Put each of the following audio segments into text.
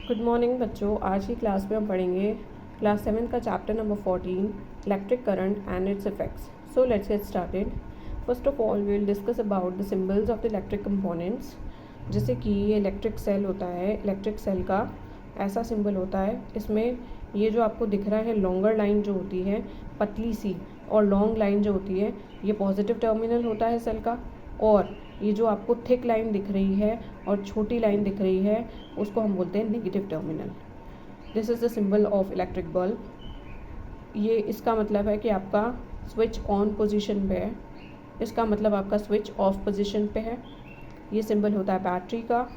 Good morning बच्चों। आज की क्लास में हम पढ़ेंगे क्लास 7 का chapter number 14 electric current and its effects. So let's get started. First of all we will discuss about the symbols of the electric components. जैसे कि ये इलेक्ट्रिक सेल होता है, इलेक्ट्रिक सेल का ऐसा सिंबल होता है, इसमें ये जो आपको दिख रहा है लॉन्गर लाइन जो होती है पतली सी, और लॉन्ग लाइन जो होती है ये पॉजिटिव टर्मिनल होता है सेल का, और ये जो आपको थिक लाइन दिख रही है और छोटी लाइन दिख रही है उसको हम बोलते हैं negative terminal. This is the symbol of electric bulb. ये इसका मतलब है कि आपका स्विच ऑन पोजीशन पे है, इसका मतलब आपका स्विच ऑफ पोजीशन पे है। ये सिंबल होता है बैटरी का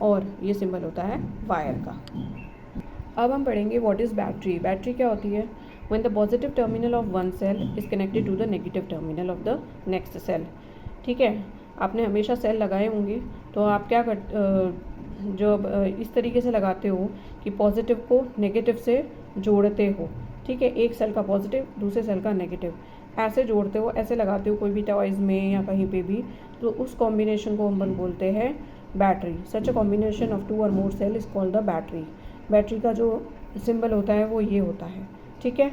और ये सिंबल होता है वायर का। अब हम पढ़ेंगे व्हाट इज़ बैटरी। बैटरी क्या होती है? When the positive terminal of one cell is connected to the negative terminal of the next cell. ठीक है, आपने हमेशा सेल लगाए होंगे तो आप क्या जो इस तरीके से लगाते हो कि पॉजिटिव को नेगेटिव से जोड़ते हो। ठीक है, एक सेल का पॉजिटिव दूसरे सेल का नेगेटिव ऐसे जोड़ते हो, ऐसे लगाते हो कोई भी टॉयज़ में या कहीं पे भी, तो उस कॉम्बिनेशन को हम बोलते हैं battery. Such a combination of two or more cell is called the battery. Battery का जो सिंबल होता है वो ये होता है। ठीक है,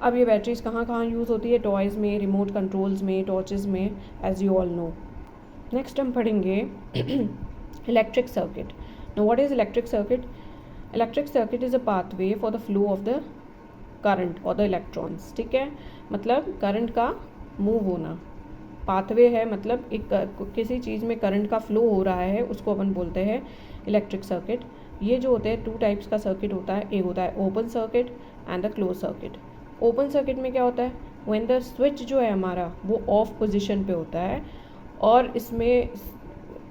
अब ये बैटरीज कहाँ कहाँ यूज़ होती है? टॉयज़ में, रिमोट कंट्रोल्स में, टॉर्चेज़ में, as you all know. Next हम पढ़ेंगे electric circuit. Now what is electric circuit? Electric circuit is a pathway for the flow of the current और द इलेक्ट्रॉन्स। ठीक है, मतलब करंट का मूव होना। पाथवे है मतलब एक किसी चीज़ में करंट का फ्लो हो रहा है, उसको अपन बोलते हैं इलेक्ट्रिक सर्किट। ये जो होते हैं टू टाइप्स का सर्किट होता है, एक होता है open circuit and the close circuit. Open circuit में क्या होता है? व्हेन द स्विच जो है हमारा वो ऑफ पोजीशन पे होता है और इसमें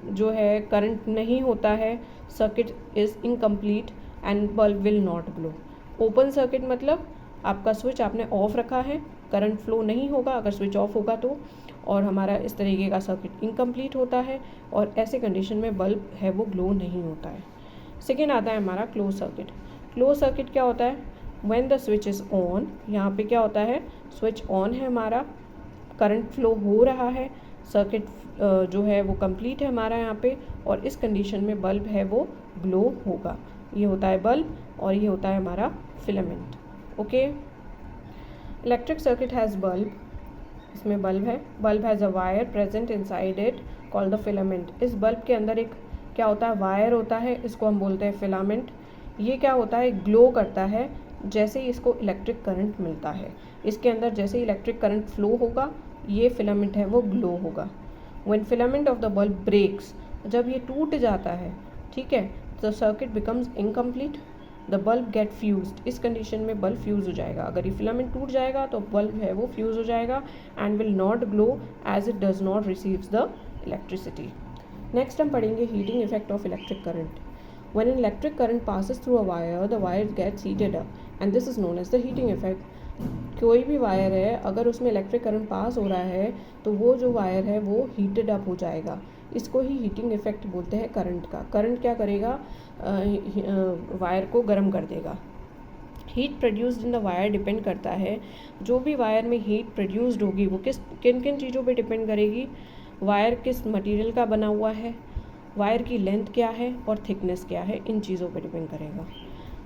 जो है करंट नहीं होता है, circuit is incomplete and bulb will not glow. Open circuit मतलब आपका स्विच आपने ऑफ रखा है, करंट फ्लो नहीं होगा अगर स्विच ऑफ होगा तो, और हमारा इस तरीके का सर्किट इनकम्प्लीट होता है और ऐसे कंडीशन में बल्ब है वो ग्लो नहीं होता है। सेकेंड आता है हमारा क्लोज सर्किट। क्लोज सर्किट क्या होता है? When the switch is on, यहाँ पे क्या होता है, स्विच ऑन है हमारा, करंट फ्लो हो रहा है, सर्किट जो है वो कंप्लीट है हमारा यहाँ पे, और इस कंडीशन में बल्ब है वो ग्लो होगा। ये होता है बल्ब और ये होता है हमारा filament. Okay, electric circuit has bulb, इसमें बल्ब है। Bulb has a wire present inside it called the filament. इस बल्ब के अंदर एक क्या होता है? वायर होता है, इसको हम बोलते हैं फिलामेंट। ये क्या होता है? ग्लो करता है जैसे ही इसको इलेक्ट्रिक करंट मिलता है। इसके अंदर जैसे ही इलेक्ट्रिक करंट फ्लो होगा ये फिलामेंट है वो ग्लो होगा। When filament of the bulb breaks, जब ये टूट जाता है, ठीक है, the circuit becomes incomplete, the bulb get fused. इस कंडीशन में बल्ब फ्यूज़ हो जाएगा। अगर ये फिलामेंट टूट जाएगा तो बल्ब है वो फ्यूज़ हो जाएगा and will not glow as it does not receives the electricity. Next हम पढ़ेंगे heating effect of electric current. When an electric current passes through a wire, the wire gets heated up, and this is known as the heating effect. कोई भी wire है अगर उसमें electric current pass हो रहा है तो वो जो वायर है वो हीटेड अप हो जाएगा। इसको ही हीटिंग इफेक्ट बोलते हैं करंट का। करंट क्या करेगा? वायर को गर्म कर देगा। Heat produced in the wire depend करता है, जो भी वायर में हीट प्रोड्यूस्ड होगी वो किन किन चीज़ों पे डिपेंड करेगी? वायर किस मटेरियल का बना हुआ है, वायर की लेंथ क्या है और थिकनेस क्या है, इन चीज़ों पे डिपेंड करेगा।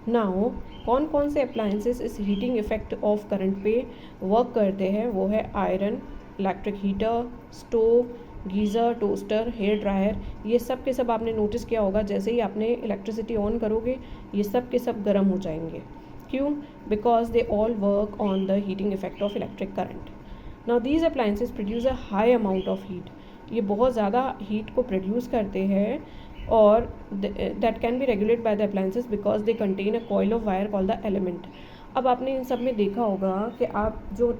नाउ कौन कौन से अप्लायंसेस इस हीटिंग इफेक्ट ऑफ करंट पे वर्क करते हैं? वो है iron, electric heater, stove, geyser, toaster, hair dryer. ये सब के सब आपने नोटिस किया होगा, जैसे ही आपने इलेक्ट्रिसिटी ऑन करोगे ये सब के सब गर्म हो जाएंगे। क्यों? Because they all work on the heating effect of electric current. Now these appliances produce a high amount of heat. ये बहुत ज़्यादा हीट को प्रोड्यूस करते हैं और that can be regulate by the appliances because they contain a coil of wire called the element. अब आपने इन सब में देखा होगा कि आप जो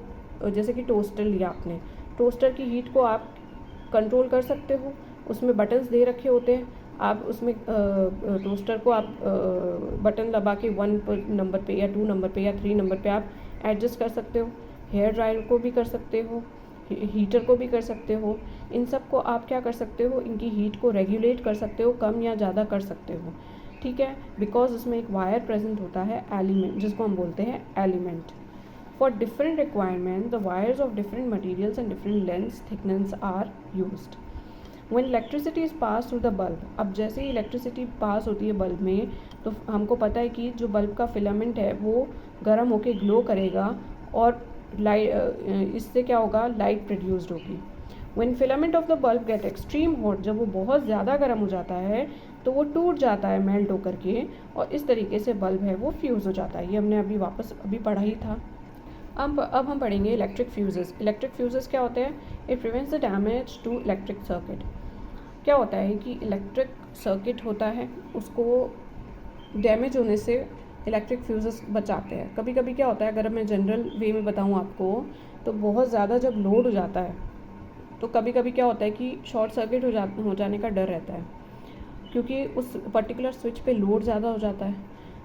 जैसे कि टोस्टर लिया आपने, टोस्टर की हीट को आप कंट्रोल कर सकते हो, उसमें बटन्स दे रखे होते हैं, आप उसमें टोस्टर को आप बटन दबा के 1 नंबर पे या 2 नंबर पे या 3 नंबर पे आप एडजस्ट कर सकते हो। हेयर ड्रायर को भी कर सकते हो, हीटर को भी कर सकते हो। इन सब को आप क्या कर सकते हो? इनकी हीट को रेगुलेट कर सकते हो, कम या ज़्यादा कर सकते हो। ठीक है, बिकॉज उसमें एक वायर प्रेजेंट होता है एलिमेंट, जिसको हम बोलते हैं element. For different requirement the wires of different materials and different lengths thickness are used. When electricity is pass through the bulb, अब जैसे ही इलेक्ट्रिसिटी पास होती है बल्ब में तो हमको पता है कि जो बल्ब का फिलामेंट है वो गर्म होकर ग्लो करेगा और लाइट, इससे क्या होगा, लाइट प्रोड्यूस्ड होगी। When filament of the bulb get extreme hot, जब वो बहुत ज़्यादा गर्म हो जाता है तो वो टूट जाता है मेल्ट होकर के, और इस तरीके से बल्ब है वो फ्यूज़ हो जाता है। ये हमने अभी पढ़ा ही था। अब हम पढ़ेंगे इलेक्ट्रिक फ्यूजेस। इलेक्ट्रिक फ्यूजेस क्या होते हैं? It prevents the damage to electric circuit. क्या होता है कि इलेक्ट्रिक सर्किट होता है उसको डैमेज होने से इलेक्ट्रिक फ्यूजेस बचाते हैं। कभी कभी क्या होता है, अगर मैं जनरल वे में बताऊँ आपको, तो बहुत ज़्यादा जब लोड हो जाता है तो कभी कभी क्या होता है कि शॉर्ट सर्किट हो जाने का डर रहता है, क्योंकि उस पर्टिकुलर स्विच पे लोड ज़्यादा हो जाता है।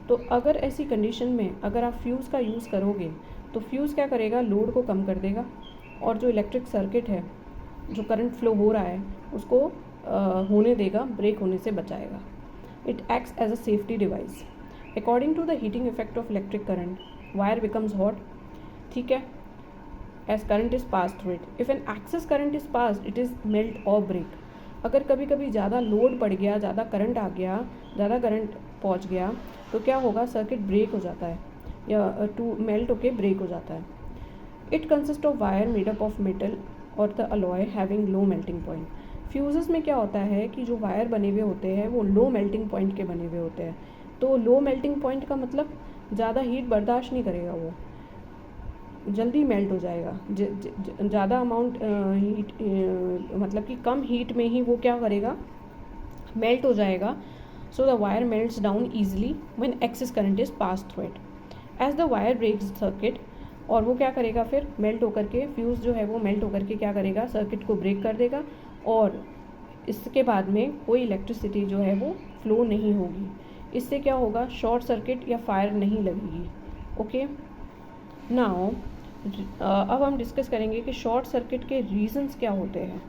तो अगर ऐसी कंडीशन में अगर आप फ्यूज़ का यूज़ करोगे तो फ्यूज़ क्या करेगा, लोड को कम कर देगा और जो इलेक्ट्रिक सर्किट है, जो करंट फ्लो हो रहा है उसको होने देगा, ब्रेक होने से बचाएगा। It acts as a safety device. According to the heating effect of electric current, wire becomes hot, ठीक है, as current is pass through it. If an excess current is pass it is melt और break. अगर कभी कभी ज़्यादा load पड़ गया, ज़्यादा करंट आ गया, ज़्यादा करंट पहुंच गया तो क्या होगा, सर्किट ब्रेक हो जाता है या टू मेल्ट होके ब्रेक हो जाता है। It consist of wire made up of metal or the alloy having low melting point. Fuses में क्या होता है कि जो वायर बने हुए होते हैं वो लो मेल्टिंग पॉइंट के बने हुए होते हैं। तो लो मेल्टिंग पॉइंट का मतलब ज़्यादा हीट बर्दाश्त नहीं करेगा, वो जल्दी मेल्ट हो जाएगा। ज़्यादा अमाउंट हीट, मतलब कि कम हीट में ही वो क्या करेगा, मेल्ट हो जाएगा। So the wire melts down easily when excess current is pass through it. As the wire breaks circuit, और वो क्या करेगा फिर, मेल्ट होकर के फ्यूज़ जो है वो मेल्ट होकर के क्या करेगा, सर्किट को ब्रेक कर देगा और इसके बाद में कोई इलेक्ट्रिसिटी जो है वो फ्लो नहीं होगी। इससे क्या होगा, शॉर्ट सर्किट या फायर नहीं लगेगी। ओके, नाउ अब हम डिस्कस करेंगे कि शॉर्ट सर्किट के रीजंस क्या होते हैं।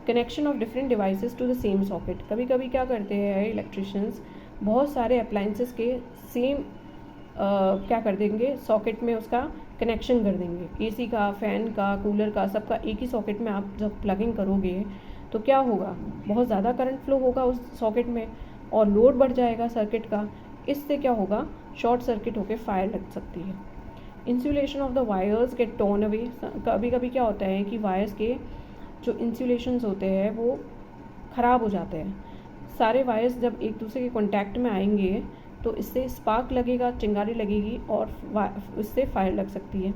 Connection of different devices to the same socket. कभी कभी क्या करते हैं इलेक्ट्रिशियंस, बहुत सारे अप्लाइंसेस के सेम क्या कर देंगे, सॉकेट में उसका कनेक्शन कर देंगे। एसी का, फ़ैन का, कूलर का, सबका एक ही सॉकेट में आप जब प्लगिंग करोगे तो क्या होगा, बहुत ज़्यादा करंट फ्लो होगा उस सॉकेट में और लोड बढ़ जाएगा सर्किट का। इससे क्या होगा, शॉर्ट सर्किट होकर फायर लग सकती है। Insulation of the wires get torn away. कभी कभी क्या होता है कि वायर्स के जो इंसुलेशंस होते हैं वो ख़राब हो जाते हैं। सारे वायर्स जब एक दूसरे के कॉन्टैक्ट में आएंगे तो इससे स्पार्क लगेगा, चिंगारी लगेगी और इससे फायर लग सकती है।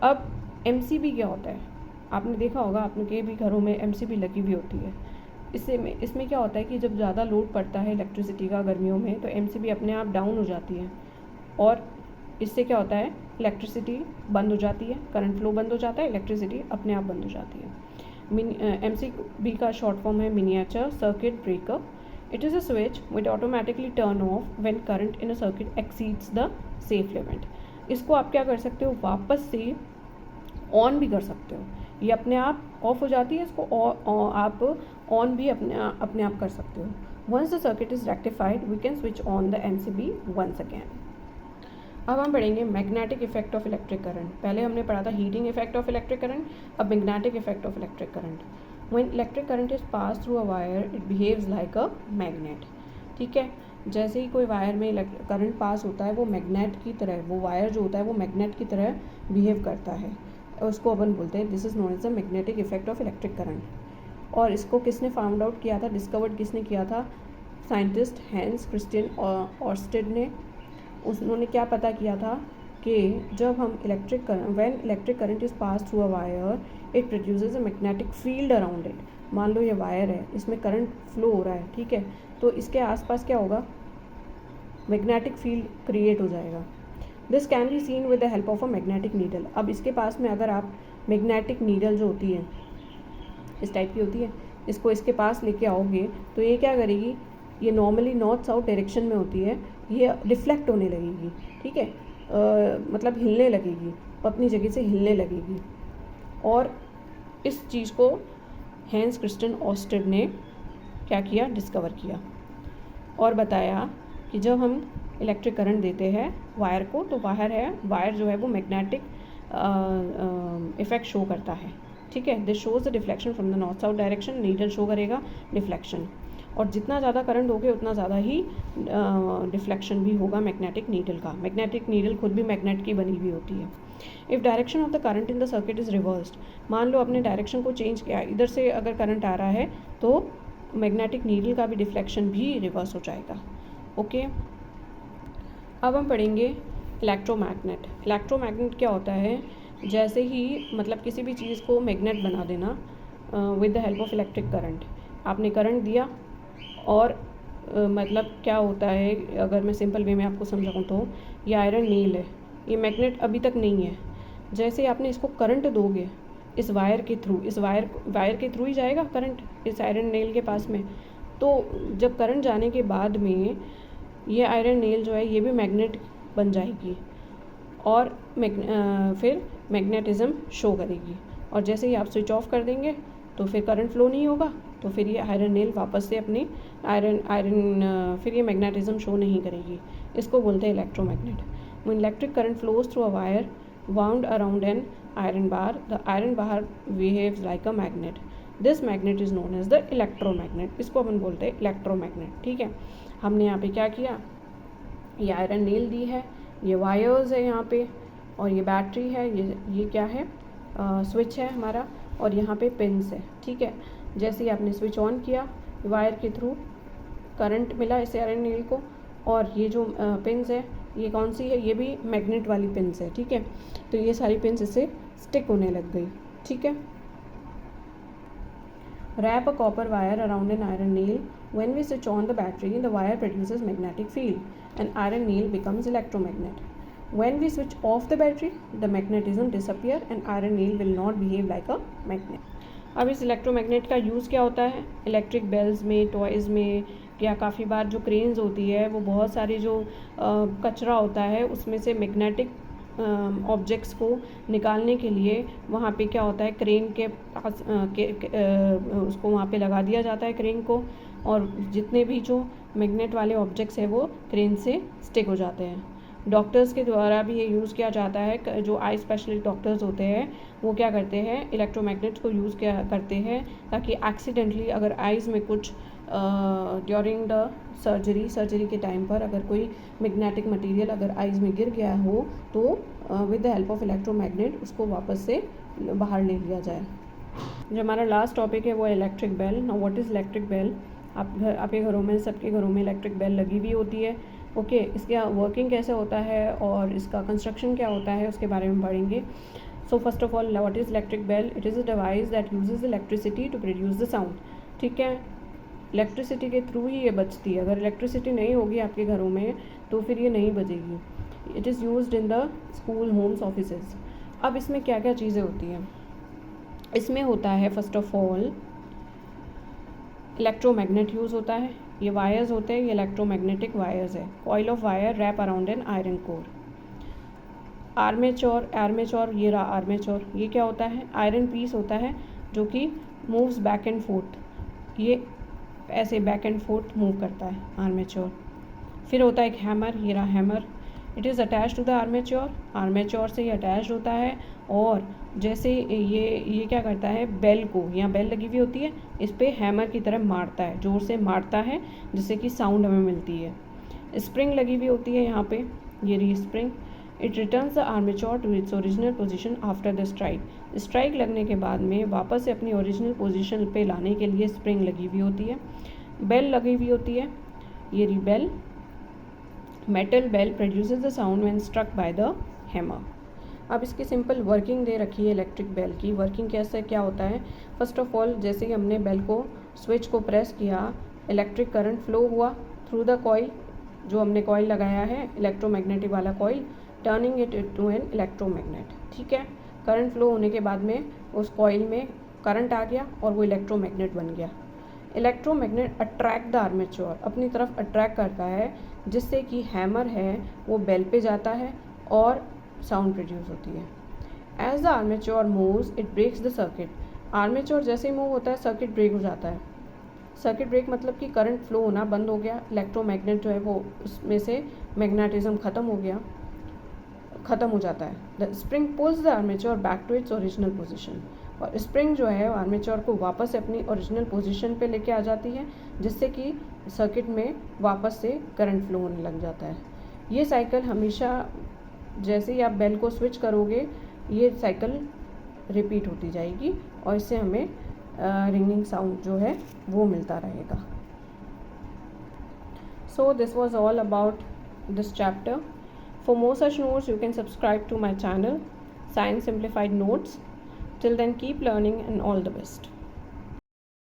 अब एमसीबी क्या होता है, आपने देखा होगा, आपके भी घरों में एमसीबी लगी हुई होती है। इसमें क्या होता है कि जब ज़्यादा लोड पड़ता है इलेक्ट्रिसिटी का गर्मियों में तो एमसीबी अपने आप डाउन हो जाती है और इससे क्या होता है, इलेक्ट्रिसिटी बंद हो जाती है, करंट फ्लो बंद हो जाता है, इलेक्ट्रिसिटी अपने आप बंद हो जाती है। एमसीबी का शॉर्ट फॉर्म है miniature circuit breaker. It is a switch which automatically turn off when current in a circuit exceeds the safe limit. इसको आप क्या कर सकते हो, वापस से ऑन भी कर सकते हो। ये अपने आप ऑफ हो जाती है, इसको आप ऑन भी अपने आप कर सकते हो। Once the circuit is rectified, we can switch on the MCB once again. अब हम पढ़ेंगे magnetic effect of electric current. पहले हमने पढ़ा था heating effect of electric current, अब magnetic effect of electric current. When electric current is passed through a wire, it behaves like a magnet. ठीक है, जैसे ही कोई वायर में करंट पास होता है वो मैग्नेट की तरह, वो वायर जो होता है वो मैग्नेट की तरह बिहेव करता है, उसको अपन बोलते हैं this is known as the magnetic effect of electric current. और इसको किसने फाउंड आउट किया था, डिस्कवर्ड किसने किया था, साइंटिस्ट हैंस क्रिस्टियन ऑर्स्टेड ने। उन्होंने क्या पता किया था कि जब हम when electric current is pass through a wire it produces a magnetic field around it. मान लो ये वायर है, इसमें करंट फ्लो हो रहा है, ठीक है, तो इसके आसपास क्या होगा, मैग्नेटिक फील्ड क्रिएट हो जाएगा। This can be seen with the help of a magnetic needle. अब इसके पास में अगर आप मैग्नेटिक नीडल जो होती है इस टाइप की होती है, इसको इसके पास लेके आओगे तो ये क्या करेगी, ये नॉर्मली नॉर्थ साउथ डायरेक्शन में होती है, ये रिफ्लेक्ट होने लगेगी, ठीक है, मतलब हिलने लगेगी, अपनी जगह से हिलने लगेगी। और इस चीज़ को हैंस क्रिस्टियन ऑर्स्टेड ने क्या किया, डिस्कवर किया और बताया कि जब हम इलेक्ट्रिक करंट देते हैं वायर को तो वायर जो है वो मैग्नेटिक इफ़ेक्ट शो करता है। ठीक है। This shows the deflection from the north south direction, needle show करेगा डिफ्लेक्शन, और जितना ज़्यादा करंट होगे उतना ज़्यादा ही डिफ्लेक्शन भी होगा मैग्नेटिक नीडल का। मैग्नेटिक नीडल खुद भी मैग्नेट की बनी हुई होती है। If direction of the current in the circuit is reversed, मान लो अपने डायरेक्शन को चेंज किया, इधर से अगर करंट आ रहा है तो मैग्नेटिक नीडल का भी डिफ्लेक्शन भी रिवर्स हो जाएगा। ओके, अब हम पढ़ेंगे इलेक्ट्रोमैग्नेट। इलेक्ट्रोमैग्नेट क्या होता है, जैसे ही मतलब किसी भी चीज़ को मैग्नेट बना देना with the help of electric current. आपने करंट दिया और मतलब क्या होता है, अगर मैं सिंपल वे में आपको समझाऊँ तो ये आयरन नील है, ये मैग्नेट अभी तक नहीं है। जैसे आपने इसको करंट दोगे इस वायर के थ्रू, इस वायर के थ्रू ही जाएगा करंट इस आयरन नेल के पास में, तो जब करंट जाने के बाद में ये आयरन नेल जो है ये भी मैग्नेट बन जाएगी और फिर मैग्नेटिज़म शो करेगी। और जैसे ही आप स्विच ऑफ कर देंगे तो फिर करंट फ्लो नहीं होगा, तो फिर ये आयरन नेल वापस से अपनी फिर ये मैग्नेटिज़म शो नहीं करेगी। इसको बोलते हैं electromagnet. When electric current flows through a wire wound around an iron bar, the iron bar behaves like a magnet. This magnet is known as the electromagnet. इसको अपन बोलते हैं इलेक्ट्रोमैग्नेट। ठीक है, हमने यहाँ पे क्या किया, ये आयरन नेल दी है, ये वायर्स है यहाँ पे, और ये बैटरी है, ये क्या है, स्विच है हमारा, और यहाँ पे पिन्स है। ठीक है, जैसे ही आपने स्विच ऑन किया वायर के थ्रू करंट मिला इस आयरन नेल को, और ये जो पिन्स है ये कौन सी है, ये भी मैग्नेट वाली पिन्स है। ठीक है, तो ये सारी पिन्स इससे स्टिक होने लग गई। ठीक है, wrap a copper wire around an iron nail, when we switch on the battery the wire produces magnetic field and iron nail becomes electromagnet. When we switch off the battery, the magnetism disappear and iron nail will not behave like a magnet. अब इस electromagnet का use क्या होता है, electric bells में, toys में, या काफ़ी बार जो क्रेन्स होती है वो बहुत सारी जो कचरा होता है उसमें से मैग्नेटिक ऑब्जेक्ट्स को निकालने के लिए वहाँ पे क्या होता है, क्रेन के पास उसको वहाँ पे लगा दिया जाता है क्रेन को, और जितने भी जो मैग्नेट वाले ऑब्जेक्ट्स हैं वो क्रेन से स्टिक हो जाते हैं। डॉक्टर्स के द्वारा भी ये यूज़ किया जाता है, जो आई स्पेशलिस्ट डॉक्टर्स होते हैं वो क्या करते हैं, इलेक्ट्रोमैग्नेट्स को यूज़ किया करते हैं ताकि एक्सीडेंटली अगर आइज़ में कुछ ड्यूरिंग द सर्जरी के टाइम पर अगर कोई मैग्नेटिक मटेरियल अगर आइज़ में गिर गया हो तो with the help of electromagnet उसको वापस से बाहर ले लिया जाए। जो हमारा लास्ट टॉपिक है वो है electric bell. Now what is electric bell? आपके घरों में, सबके घरों में इलेक्ट्रिक बेल लगी हुई होती है। ओके, इसका वर्किंग कैसे होता है और इसका कंस्ट्रक्शन क्या होता है उसके बारे में पढ़ेंगे। So first of all, what is electric bell? It is a device that uses electricity to produce the sound. ठीक है, इलेक्ट्रिसिटी के थ्रू ही ये बजती है। अगर इलेक्ट्रिसिटी नहीं होगी आपके घरों में तो फिर ये नहीं बजेगी। It is used in the school, homes, offices. अब इसमें क्या क्या चीज़ें होती हैं? इसमें होता है first of all electromagnet use होता है। ये वायर्स होते हैं, ये इलेक्ट्रोमैग्नेटिक वायर्स है। Coil of wire wrap around an iron core. Armature, ये रहा आर्मेचर। ये क्या होता है? आयरन पीस होता है जो कि मूव्स बैक एंड फोर्थ, ये ऐसे बैक एंड फोर्थ मूव करता है आर्मेचर। फिर होता है एक हैमर, ये रहा hammer. It is attach to the armature से ये अटैच होता है, और जैसे ये क्या करता है, बेल को, यहाँ बेल लगी हुई होती है, इस पर हैमर की तरह मारता है, ज़ोर से मारता है जिससे कि साउंड हमें मिलती है। स्प्रिंग लगी हुई होती है यहाँ पे, ये रही spring. It returns the armature to its original position after the strike लगने के बाद में वापस से अपनी ओरिजिनल पोजीशन पे लाने के लिए स्प्रिंग लगी हुई होती है। बेल लगी हुई होती है, ये रही bell. Metal bell produces the sound when struck by the hammer. अब इसकी सिंपल वर्किंग दे रखी है इलेक्ट्रिक बेल की। वर्किंग कैसे क्या होता है? फर्स्ट ऑफ ऑल, जैसे ही हमने बेल को, स्विच को प्रेस किया, इलेक्ट्रिक करंट फ्लो हुआ थ्रू द कॉइल, जो हमने कॉइल लगाया है इलेक्ट्रोमैग्नेटिक वाला coil, turning it to an electromagnet. ठीक है, करंट फ्लो होने के बाद में उस कॉइल में करंट आ गया और वो इलेक्ट्रोमैग्नेट बन गया। इलेक्ट्रोमैग्नेट अट्रैक्ट द आर्मेचर, अपनी तरफ अट्रैक्ट करता है, जिससे कि हैमर है वो बेल पे जाता है और साउंड प्रोड्यूस होती है। As the armature moves it breaks the circuit. Armature जैसे ही मूव होता है सर्किट ब्रेक हो जाता है। सर्किट ब्रेक मतलब कि करंट फ्लो होना बंद हो गया, इलेक्ट्रोमैग्नेट जो है वो उसमें से मैग्नेटिज्म ख़त्म हो जाता है। The spring pulls the armature back to its original position. और स्प्रिंग जो है आर्मेचर को वापस से अपनी ओरिजिनल पोजीशन पे लेके आ जाती है, जिससे कि सर्किट में वापस से करंट फ्लो होने लग जाता है। ये साइकिल हमेशा जैसे ही आप बेल को स्विच करोगे ये साइकिल रिपीट होती जाएगी और इससे हमें रिंगिंग साउंड जो है वो मिलता रहेगा। So this was all about this chapter. For more such notes, you can subscribe to my channel, Science Simplified Notes. Till then, keep learning and all the best.